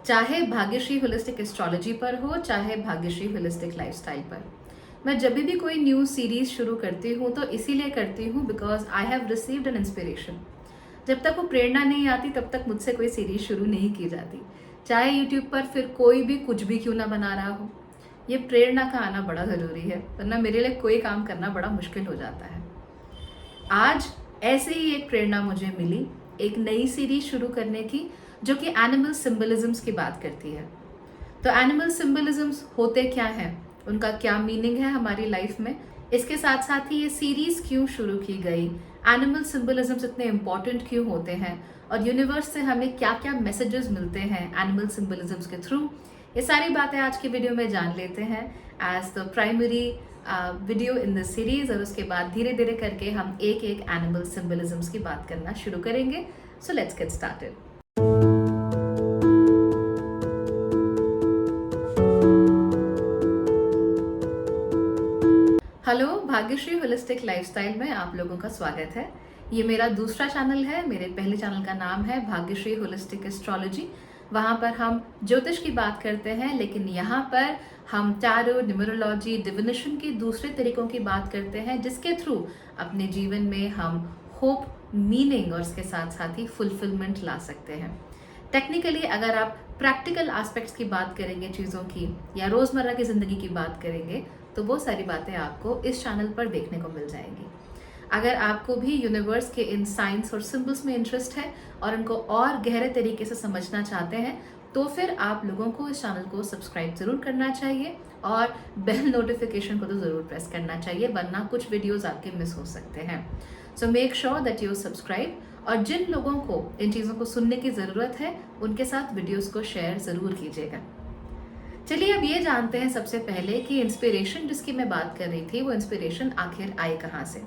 चाहे Bhagyashree holistic astrology पर हो, चाहे भाग्यश्री होलिस्टिक लाइफस्टाइल पर, मैं जब भी कोई न्यू सीरीज शुरू करती हूँ तो इसीलिए करती हूँ because I have received an inspiration. जब तक वो प्रेरणा नहीं आती तब तक मुझसे कोई सीरीज शुरू नहीं की जाती, चाहे यूट्यूब पर फिर कोई भी कुछ भी क्यों ना बना रहा हो। ये प्रेरणा का आना बड़ा ज़रूरी है, वरना मेरे लिए कोई काम करना बड़ा मुश्किल हो जाता है। आज ऐसे ही एक प्रेरणा मुझे मिली एक नई सीरीज शुरू करने की, जो कि एनिमल सिंबलिज्म्स की बात करती है। तो एनिमल सिंबलिज्म्स होते क्या हैं, उनका क्या मीनिंग है हमारी लाइफ में, इसके साथ साथ ही ये सीरीज क्यों शुरू की गई, एनिमल सिंबलिज्म्स इतने इम्पॉर्टेंट क्यों होते हैं और यूनिवर्स से हमें क्या क्या मैसेजेस मिलते हैं एनिमल सिंबलिज्म्स के थ्रू, ये सारी बातें आज की वीडियो में जान लेते हैं as the primary video in this series. और उसके बाद धीरे धीरे करके हम एक एक एनिमल सिंबलिज्म्स की बात करना शुरू करेंगे। So let's get started. Hello, Bhagyashree holistic lifestyle में आप लोगों का स्वागत है। ये मेरा दूसरा चैनल है। मेरे पहले चैनल का नाम है भाग्यश्री होलिस्टिक एस्ट्रोलॉजी। वहाँ पर हम ज्योतिष की बात करते हैं, लेकिन यहाँ पर हम टैरो, न्यूमरोलॉजी, डिविनेशन के दूसरे तरीकों की बात करते हैं, जिसके थ्रू अपने जीवन में हम होप, मीनिंग और इसके साथ साथ ही फुलफिलमेंट ला सकते हैं। टेक्निकली अगर आप प्रैक्टिकल एस्पेक्ट्स की बात करेंगे चीज़ों की, या रोज़मर्रा की ज़िंदगी की बात करेंगे, तो वो सारी बातें आपको इस चैनल पर देखने को मिल जाएंगी। अगर आपको भी यूनिवर्स के इन साइंस और सिंबल्स में इंटरेस्ट है और उनको और गहरे तरीके से समझना चाहते हैं, तो फिर आप लोगों को इस चैनल को सब्सक्राइब ज़रूर करना चाहिए और बेल नोटिफिकेशन को तो ज़रूर प्रेस करना चाहिए, वरना कुछ वीडियोज़ आपके मिस हो सकते हैं। So make sure that you subscribe. और जिन लोगों को इन चीज़ों को सुनने की ज़रूरत है, उनके साथ वीडियोज़ को शेयर ज़रूर कीजिएगा। चलिए अब ये जानते हैं सबसे पहले कि इंस्पिरेशन जिसकी मैं बात कर रही थी, वो इंस्पिरेशन आखिर आई कहाँ से।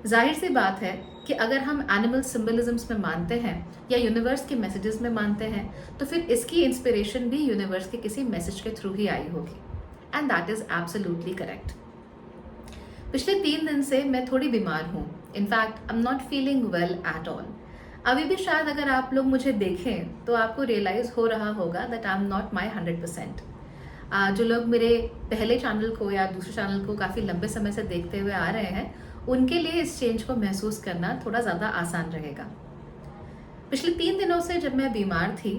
जाहिर सी बात है कि अगर हम एनिमल सिंबलिज्म्स में मानते हैं या यूनिवर्स के मैसेजेस में मानते हैं, तो फिर इसकी इंस्पिरेशन भी यूनिवर्स के किसी मैसेज के थ्रू ही आई होगी, and that is absolutely correct. पिछले 3 दिन से मैं थोड़ी बीमार हूँ। In fact I am not feeling well at all. अभी भी शायद अगर आप लोग मुझे देखें तो आपको रियलाइज हो रहा होगा that I am not my 100%। जो लोग मेरे पहले चैनल को या दूसरे चैनल को काफ़ी लंबे समय से देखते हुए आ रहे हैं, उनके लिए इस चेंज को महसूस करना थोड़ा ज़्यादा आसान रहेगा। पिछले 3 दिनों से जब मैं बीमार थी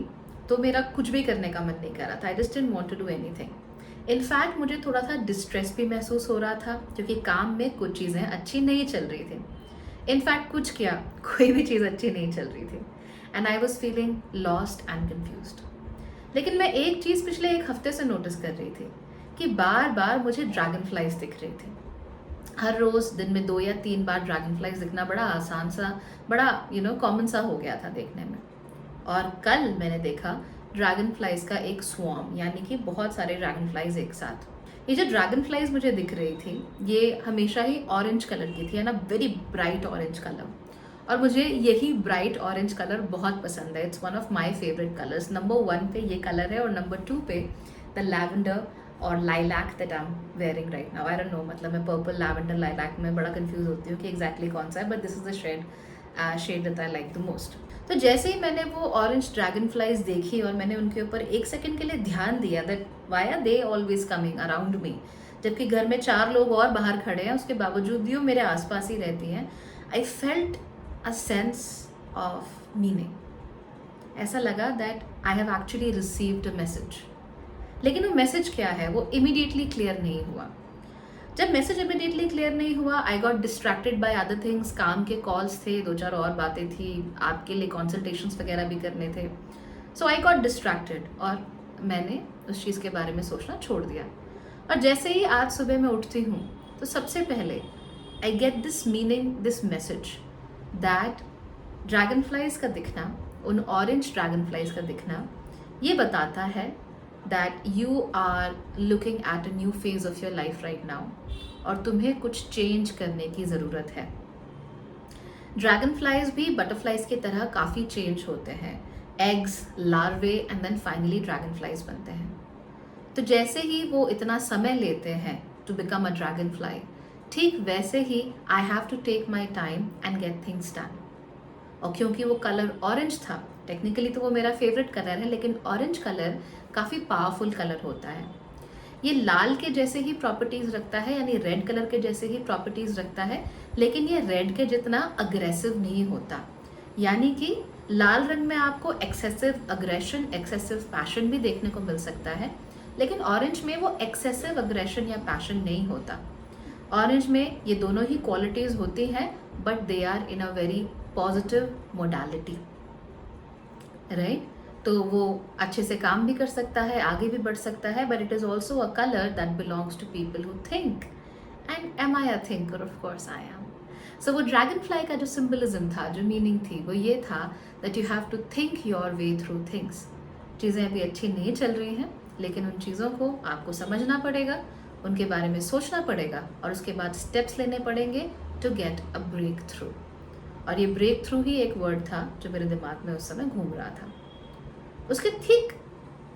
तो मेरा कुछ भी करने का मन नहीं कर रहा था। I just didn't want to do anything. In fact मुझे थोड़ा सा डिस्ट्रेस भी महसूस हो रहा था, क्योंकि काम में कुछ चीज़ें अच्छी नहीं चल रही थी। इनफैक्ट कुछ क्या, कोई भी चीज़ अच्छी नहीं चल रही थी, and I was feeling lost and confused. लेकिन मैं एक चीज़ पिछले 1 हफ्ते से नोटिस कर रही थी कि बार बार मुझे ड्रैगन फ्लाइज दिख रही थी। हर रोज़ दिन में 2 या 3 बार ड्रैगन फ्लाइज दिखना बड़ा आसान सा, बड़ा कॉमन सा हो गया था देखने में। और कल मैंने देखा ड्रैगन फ्लाइज का एक स्वॉर्म, यानी कि बहुत सारे ड्रैगन फ्लाइज एक साथ। ये जो ड्रैगन फ्लाइज मुझे दिख रही थी, ये हमेशा ही ऑरेंज कलर की थी, है ना, वेरी ब्राइट ऑरेंज कलर। और मुझे यही ब्राइट ऑरेंज कलर बहुत पसंद है। It's one of my favourite colours. Number 1 पे ये कलर है और नंबर 2 पे द लैवेंडर और lilac that I am wearing right now. I don't know, मतलब मैं पर्पल, लैवेंडर, लाइलैक में बड़ा कंफ्यूज होती हूँ कि एग्जैक्टली कौन सा है, but this is the shade that I like the most. तो जैसे ही मैंने वो ऑरेंज ड्रैगन फ्लाइज देखी और मैंने उनके ऊपर 1 सेकेंड के लिए ध्यान दिया that why are they always coming around me, जबकि घर में 4 लोग और बाहर खड़े हैं, उसके बावजूद भी वो मेरे आसपास ही रहती हैं। I felt a sense of meaning. ऐसा लगा that I have actually received a message. लेकिन वो मैसेज क्या है, वो इमीडिएटली क्लियर नहीं हुआ। जब मैसेज इमीडिएटली क्लियर नहीं हुआ, I got distracted by other things. काम के कॉल्स थे, 2-4 और बातें थी, आपके लिए कंसल्टेशंस वगैरह भी करने थे। सो आई गॉट डिस्ट्रैक्टेड और मैंने उस चीज़ के बारे में सोचना छोड़ दिया। और जैसे ही आज सुबह मैं उठती हूँ तो सबसे पहले I get this meaning, this message that dragon flies का दिखना, उन ऑरेंज ड्रैगन फ्लाइज का दिखना, ये बताता है that you are looking at a new phase of your life right now, और तुम्हें कुछ चेंज करने की ज़रूरत है। ड्रैगन फ्लाइज भी बटरफ्लाइज की तरह काफ़ी चेंज होते हैं। Eggs, larvae and then finally dragonflies बनते हैं। तो जैसे ही वो इतना समय लेते हैं to become a dragonfly, ठीक वैसे ही I have to take my time and get things done. और क्योंकि वो कलर ऑरेंज था, टेक्निकली तो वो मेरा फेवरेट कलर है, लेकिन ऑरेंज कलर काफ़ी पावरफुल कलर होता है। ये लाल के जैसे ही प्रॉपर्टीज़ रखता है, यानी रेड कलर के जैसे ही प्रॉपर्टीज़ रखता है, लेकिन ये रेड के जितना अग्रेसिव नहीं होता। यानी कि लाल रंग में आपको एक्सेसिव अग्रेशन, एक्सेसिव पैशन भी देखने को मिल सकता है, लेकिन ऑरेंज में वो एक्सेसिव अग्रेशन या पैशन नहीं होता। ऑरेंज में ये दोनों ही क्वालिटीज़ होती हैं, but they are in a very positive modality, right. तो वो अच्छे से काम भी कर सकता है, आगे भी बढ़ सकता है, but it is also a colour that belongs to people who think. And am I a thinker? Of course I am. So वो ड्रैगन फ्लाई का जो सिंबलिज्म था, जो मीनिंग थी, वो ये था that you have to think your way through things. चीज़ें अभी अच्छी नहीं चल रही हैं, लेकिन उन चीज़ों को आपको समझना पड़ेगा, उनके बारे में सोचना पड़ेगा, और उसके बाद स्टेप्स लेने पड़ेंगे to get a breakthrough. और ये ब्रेक थ्रू ही एक वर्ड था जो मेरे दिमाग में उस समय घूम रहा था। उसके ठीक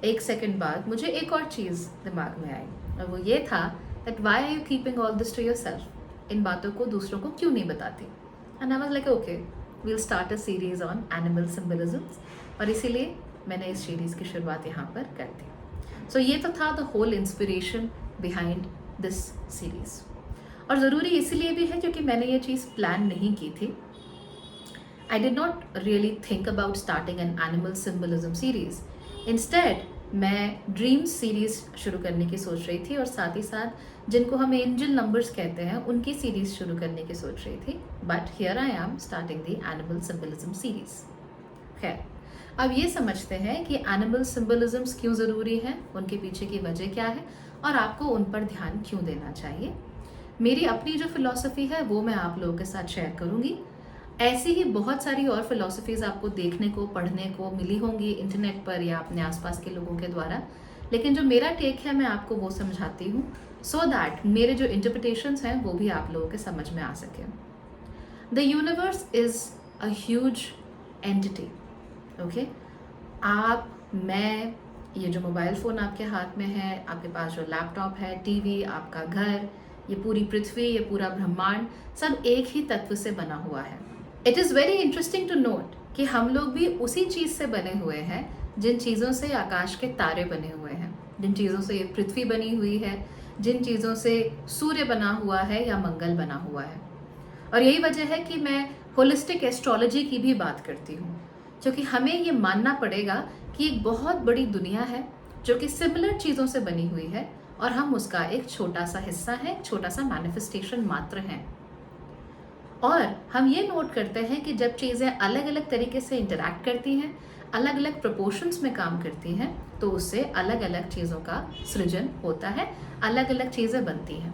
1 सेकंड बाद मुझे एक और चीज़ दिमाग में आई, और वो ये था that why are you keeping all this to yourself? इन बातों को दूसरों को क्यों नहीं बताती? And I was like okay, we will start a series on animal symbolisms, और इसीलिए मैंने इस सीरीज़ की शुरुआत यहाँ पर कर दी। सो ये तो था the whole inspiration behind this series. और ज़रूरी इसलिए भी है क्योंकि मैंने ये चीज़ प्लान नहीं की थी। I did not really think about starting an animal symbolism series. Instead, मैं ड्रीम्स सीरीज शुरू करने की सोच रही थी, और साथ ही साथ जिनको हम एंजल नंबर्स कहते हैं उनकी सीरीज शुरू करने की सोच रही थी। But here I am starting the animal symbolism series. खैर, अब ये समझते हैं कि एनिमल सिंबलिज्म्स क्यों ज़रूरी हैं, उनके पीछे की वजह क्या है, और आपको उन पर ध्यान क्यों देना चाहिए। मेरी अपनी जो फिलॉसफी है वो मैं आप लोगों के साथ शेयर करूँगी। ऐसी ही बहुत सारी और फिलॉसफीज़ आपको देखने को, पढ़ने को मिली होंगी इंटरनेट पर या अपने आसपास के लोगों के द्वारा, लेकिन जो मेरा टेक है मैं आपको वो समझाती हूँ, सो दैट मेरे जो इंटरप्रिटेशंस हैं वो भी आप लोगों के समझ में आ सके। The universe is a huge entity, okay. आप, मैं, ये जो मोबाइल फ़ोन आपके हाथ में है, आपके पास जो लैपटॉप है, टीवी, आपका घर, ये पूरी पृथ्वी, ये पूरा ब्रह्मांड, सब एक ही तत्व से बना हुआ है। It is very interesting to note कि हम लोग भी उसी चीज़ से बने हुए हैं जिन चीज़ों से आकाश के तारे बने हुए हैं, जिन चीज़ों से ये पृथ्वी बनी हुई है, जिन चीज़ों से सूर्य बना हुआ है या मंगल बना हुआ है। और यही वजह है कि मैं होलिस्टिक एस्ट्रोलॉजी की भी बात करती हूँ, क्योंकि हमें ये मानना पड़ेगा कि एक बहुत बड़ी दुनिया है जो कि सिमिलर चीज़ों से बनी हुई है, और हम उसका एक छोटा सा हिस्सा है, छोटा सा मैनिफेस्टेशन मात्र हैं। और हम ये नोट करते हैं कि जब चीज़ें अलग अलग तरीके से इंटरैक्ट करती हैं, अलग अलग प्रोपोर्शंस में काम करती हैं, तो उससे अलग अलग चीज़ों का सृजन होता है, अलग अलग चीज़ें बनती हैं।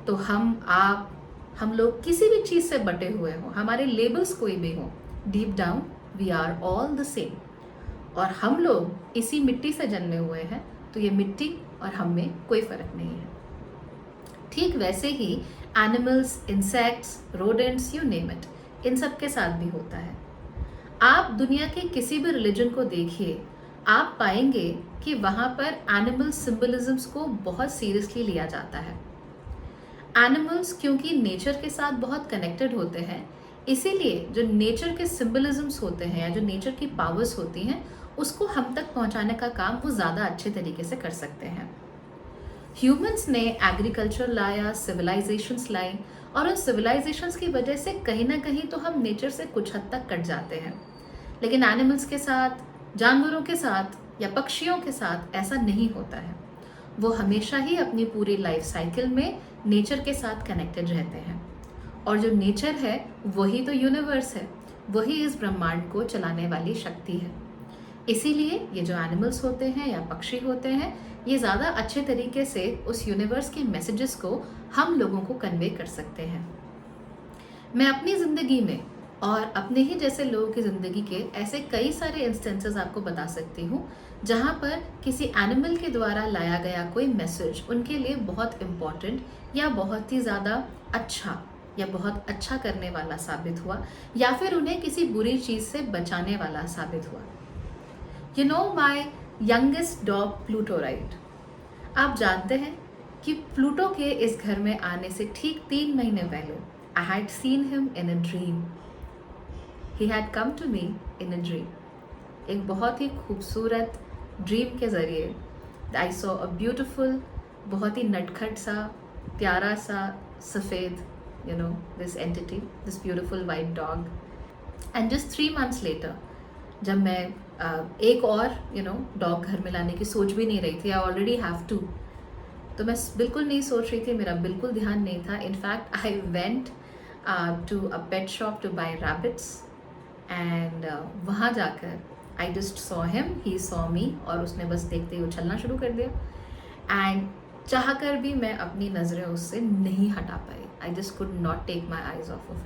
तो हम, आप, हम लोग किसी भी चीज़ से बटे हुए हों, हमारे लेबल्स कोई भी हों, deep down we are all the same. और हम लोग इसी मिट्टी से जन्मे हुए हैं, तो ये मिट्टी और हम में कोई फ़र्क नहीं है। ठीक वैसे ही animals, insects, rodents, you name it, इन सब के साथ भी होता है। आप दुनिया के किसी भी रिलीजन को देखिए, आप पाएंगे कि वहाँ पर एनिमल सिंबलिज्म्स को बहुत सीरियसली लिया जाता है। एनिमल्स क्योंकि नेचर के साथ बहुत कनेक्टेड होते हैं, इसीलिए जो नेचर के सिंबलिज्म्स होते हैं या जो नेचर की पावर्स होती हैं, उसको हम तक पहुँचाने का काम वो ज़्यादा अच्छे तरीके से कर सकते हैं। ह्यूमंस ने एग्रीकल्चर लाया, सिविलाइजेशंस लाई, और उन सिविलाइजेशंस की वजह से कहीं ना कहीं तो हम नेचर से कुछ हद तक कट जाते हैं। लेकिन एनिमल्स के साथ, जानवरों के साथ या पक्षियों के साथ ऐसा नहीं होता है। वो हमेशा ही अपनी पूरी लाइफ साइकिल में नेचर के साथ कनेक्टेड रहते हैं, और जो नेचर है वही तो यूनिवर्स है, वही इस ब्रह्मांड को चलाने वाली शक्ति है। इसीलिए ये जो एनिमल्स होते हैं या पक्षी होते हैं, ये ज़्यादा अच्छे तरीके से उस यूनिवर्स के मैसेजेस को हम लोगों को कन्वे कर सकते हैं। मैं अपनी ज़िंदगी में और अपने ही जैसे लोगों की ज़िंदगी के ऐसे कई सारे इंस्टेंसेस आपको बता सकती हूँ जहाँ पर किसी एनिमल के द्वारा लाया गया कोई मैसेज उनके लिए बहुत इम्पॉर्टेंट या बहुत ही ज़्यादा अच्छा या बहुत अच्छा करने वाला साबित हुआ, या फिर उन्हें किसी बुरी चीज़ से बचाने वाला साबित हुआ। You know my youngest dog Pluto, right? आप जानते हैं कि प्लूटो के इस घर में आने से ठीक 3 महीने पहले I had seen him in a dream. He had come to me in a dream. एक बहुत ही खूबसूरत ड्रीम के ज़रिए आई सॉ अ ब्यूटिफुल, बहुत ही नटखट सा, प्यारा सा, सफ़ेद, this entity, this beautiful white dog. And just 3 months later, जब मैं एक और डॉग घर में लाने की सोच भी नहीं रही थी, आई ऑलरेडी हैव टू, तो मैं बिल्कुल नहीं सोच रही थी, मेरा बिल्कुल ध्यान नहीं था. In fact I went to a pet shop to buy rabbits, and वहाँ जाकर I just saw him, he saw me, और उसने बस देखते ही उछलना शुरू कर दिया. एंड चाह कर भी मैं अपनी नज़रें उससे नहीं हटा पाई. I just could not take my eyes off him.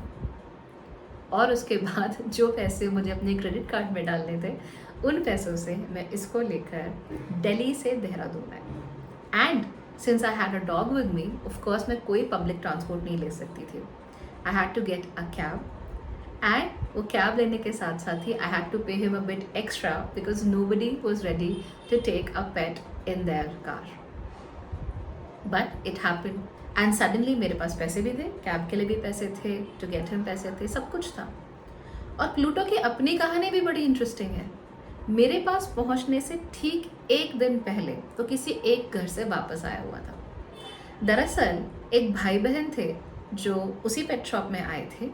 और उसके बाद जो पैसे मुझे अपने क्रेडिट कार्ड में डालने थे, उन पैसों से मैं इसको लेकर दिल्ली से देहरादून आई. And since I had a dog with me, of course मैं कोई पब्लिक ट्रांसपोर्ट नहीं ले सकती थी. I had to get a cab, and वो कैब लेने के साथ साथ ही I had to pay him a bit extra because nobody was ready to take a pet in their car. But it happened, and suddenly मेरे पास पैसे भी थे, कैब के लिए भी पैसे थे, टू गेट हिम पैसे थे, सब कुछ था. और प्लूटो की अपनी कहानी भी बड़ी इंटरेस्टिंग है. मेरे पास पहुंचने से ठीक एक दिन पहले तो किसी एक घर से वापस आया हुआ था. दरअसल एक भाई बहन थे जो उसी पेट शॉप में आए थे,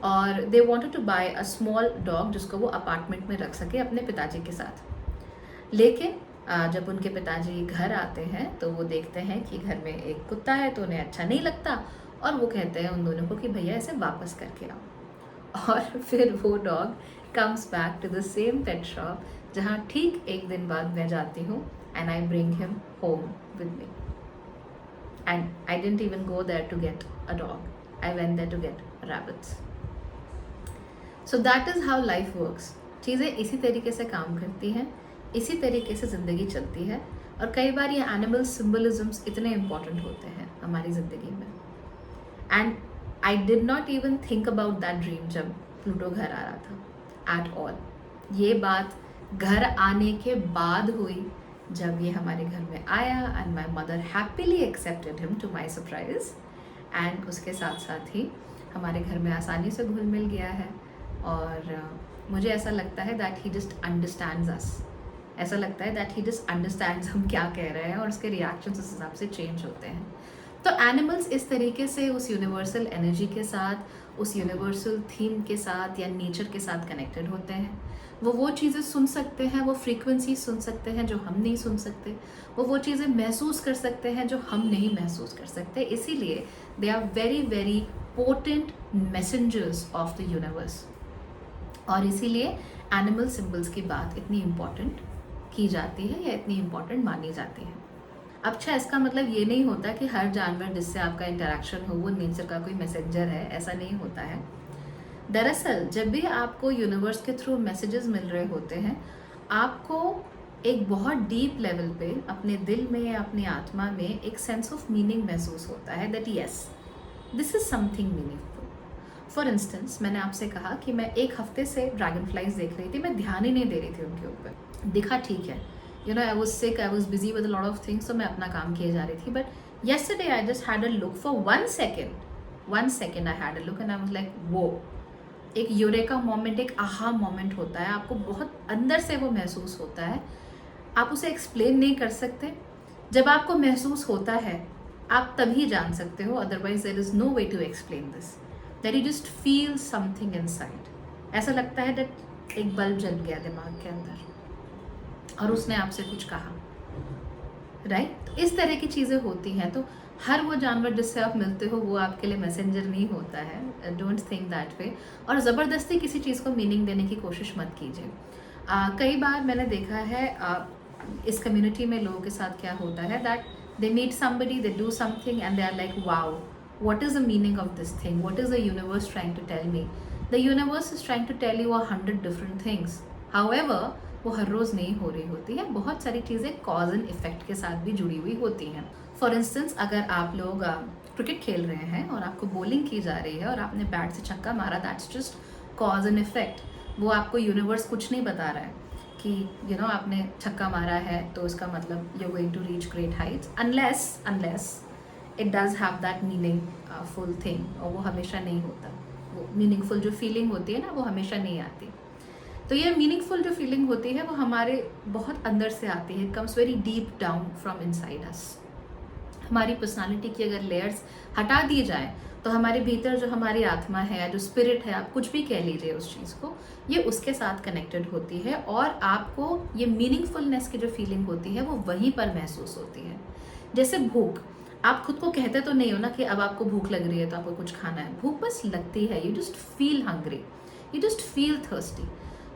और they wanted to buy a small dog जिसको वो अपार्टमेंट में रख सके अपने पिताजी के साथ. लेकिन जब उनके पिताजी घर आते हैं तो वो देखते हैं कि घर में एक कुत्ता है, तो उन्हें अच्छा नहीं लगता, और वो कहते हैं उन दोनों को कि भैया इसे वापस करके आओ. और फिर वो dog comes back to the same pet shop जहाँ ठीक एक दिन बाद मैं जाती हूँ, and I bring him home with me. And I didn't even go there to get a dog, I went there to get rabbits. So that is how life works. चीज़ें इसी तरीके से काम करती हैं, इसी तरीके से ज़िंदगी चलती है. और कई बार ये एनिमल सिम्बलिज़म्स इतने इम्पॉर्टेंट होते हैं हमारी ज़िंदगी में. And I did not even think about that dream जब प्लूटो घर आ रहा था एट ऑल. ये बात घर आने के बाद हुई, जब ये हमारे घर में आया, and my mother happily accepted him to my surprise. एंड उसके साथ साथ ही हमारे घर में आसानी से घुल मिल गया है. और मुझे ऐसा लगता है दैट ही जस्ट अंडरस्टैंड्स अस. ऐसा लगता है दैट ही जस्ट अंडरस्टैंड्स हम क्या कह रहे हैं, और उसके रिएक्शंस उस हिसाब से चेंज होते हैं. तो एनिमल्स इस तरीके से उस यूनिवर्सल एनर्जी के साथ, उस यूनिवर्सल थीम के साथ या नेचर के साथ कनेक्टेड होते हैं. वो चीज़ें सुन सकते हैं, वो फ्रीक्वेंसी सुन सकते हैं जो हम नहीं सुन सकते. वो चीज़ें महसूस कर सकते हैं जो हम नहीं महसूस कर सकते. इसीलिए they are very very potent messengers of the universe. और इसीलिए एनिमल सिंबल्स की बात इतनी इम्पॉर्टेंट की जाती है या इतनी इम्पॉर्टेंट मानी जाती है. अच्छा, इसका मतलब ये नहीं होता कि हर जानवर जिससे आपका इंटरेक्शन हो वो नेचर का कोई मैसेंजर है, ऐसा नहीं होता है. दरअसल जब भी आपको यूनिवर्स के थ्रू मैसेजेस मिल रहे होते हैं, आपको एक बहुत डीप लेवल पे अपने दिल में या अपनी आत्मा में एक सेंस ऑफ मीनिंग महसूस होता है that yes this is something meaningful. For instance, मैंने आपसे कहा कि मैं एक हफ्ते से ड्रैगन फ्लाइज देख रही थी, मैं ध्यान ही नहीं दे रही थी उनके ऊपर. दिखा ठीक है, I was sick, I was busy with a lot of things, तो मैं अपना काम किए जा रही थी. But yesterday I just had a look for 1 second I had a look and I was like वो एक यूरेका मोमेंट, एक आहा मोमेंट होता है, आपको बहुत अंदर से वो महसूस होता है. आप उसे एक्सप्लेन नहीं कर सकते. जब आपको महसूस होता है आप तभी जान सकते हो, otherwise there is no way to explain this. That you just feel something inside. ऐसा लगता है दैट एक बल्ब जल गया दिमाग के अंदर और उसने आपसे कुछ कहा, राइट? तो इस तरह की चीज़ें होती हैं. तो हर वो जानवर जिससे आप मिलते हो वो आपके लिए मैसेंजर नहीं होता है. Don't think that way. और ज़बरदस्ती किसी चीज़ को मीनिंग देने की कोशिश मत कीजिए. कई बार मैंने देखा है इस कम्युनिटी में लोगों के साथ क्या होता है that they meet somebody, they do something and they are like wow, what is the meaning of this thing, what is the universe trying to tell me. The universe is trying to tell you 100 different things. However, वो हर रोज़ नहीं हो रही होती है. बहुत सारी चीज़ें cause and effect के साथ भी जुड़ी हुई होती हैं. फॉर इंस्टेंस, अगर आप लोग क्रिकेट खेल रहे हैं और आपको बॉलिंग की जा रही है और आपने बैट से छक्का मारा, that's just cause and effect. वो आपको यूनिवर्स कुछ नहीं बता रहा है कि आपने छक्का मारा है तो इसका मतलब you are going to reach great heights, unless it does have that meaningful thing. और वो हमेशा नहीं होता. वो मीनिंगफुल जो फीलिंग होती है ना, वो हमेशा नहीं आती. तो ये मीनिंगफुल जो फीलिंग होती है वो हमारे बहुत अंदर से आती है, comes very deep down from inside us. हमारी पर्सनालिटी की अगर लेयर्स हटा दी जाए तो हमारे भीतर जो हमारी आत्मा है, जो स्पिरिट है, आप कुछ भी कह लीजिए उस चीज़ को, ये उसके साथ कनेक्टेड होती है और आपको ये मीनिंगफुलनेस की जो फीलिंग होती है वो वहीं पर महसूस होती है। जैसे भूख, आप खुद को कहते तो नहीं हो ना कि अब आपको भूख लग रही है तो आपको कुछ खाना है, भूख बस लगती है, you just feel hungry, you just feel thirsty.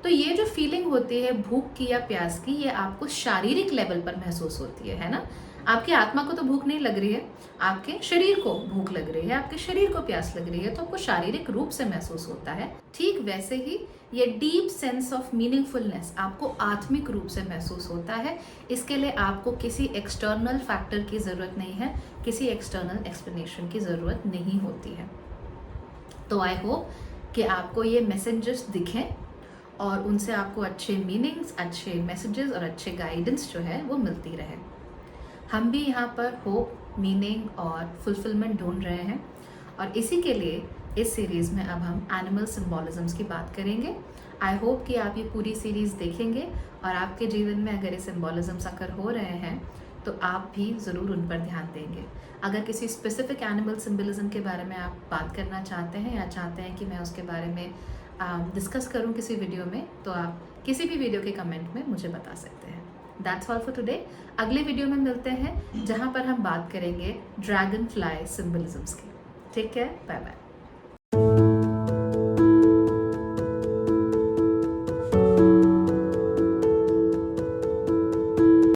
तो ये जो फीलिंग होती है भूख की या प्यास की, ये आपको शारीरिक लेवल पर महसूस होती है ना। आपकी आत्मा को तो भूख नहीं लग रही है, आपके शरीर को भूख लग रही है, आपके शरीर को प्यास लग रही है, तो आपको शारीरिक रूप से महसूस होता है। ठीक वैसे ही ये डीप सेंस ऑफ मीनिंगफुलनेस आपको आत्मिक रूप से महसूस होता है। इसके लिए आपको किसी एक्सटर्नल फैक्टर की ज़रूरत नहीं है, किसी एक्सटर्नल एक्सप्लेनेशन की ज़रूरत नहीं होती है। तो आई होप कि आपको ये मैसेजेस दिखें और उनसे आपको अच्छे मीनिंग्स, अच्छे मैसेजेस और अच्छे गाइडेंस जो है वो मिलती रहे। हम भी यहाँ पर होप, मीनिंग और फुलफिलमेंट ढूंढ रहे हैं और इसी के लिए इस सीरीज़ में अब हम एनिमल सिम्बोलिज्म्स की बात करेंगे। आई होप कि आप ये पूरी सीरीज़ देखेंगे और आपके जीवन में अगर ये सिम्बोलिज्म्स अगर हो रहे हैं तो आप भी ज़रूर उन पर ध्यान देंगे। अगर किसी स्पेसिफिक एनिमल सिम्बोलिज्म के बारे में आप बात करना चाहते हैं या चाहते हैं कि मैं उसके बारे में डिस्कस करूं किसी वीडियो में, तो आप किसी भी वीडियो के कमेंट में मुझे बता सकते हैं। That's all for today. अगले वीडियो में मिलते हैं जहां पर हम बात करेंगे ड्रैगन फ्लाई सिम्बोलिज्म्स की। ठीक है, बाय बाय।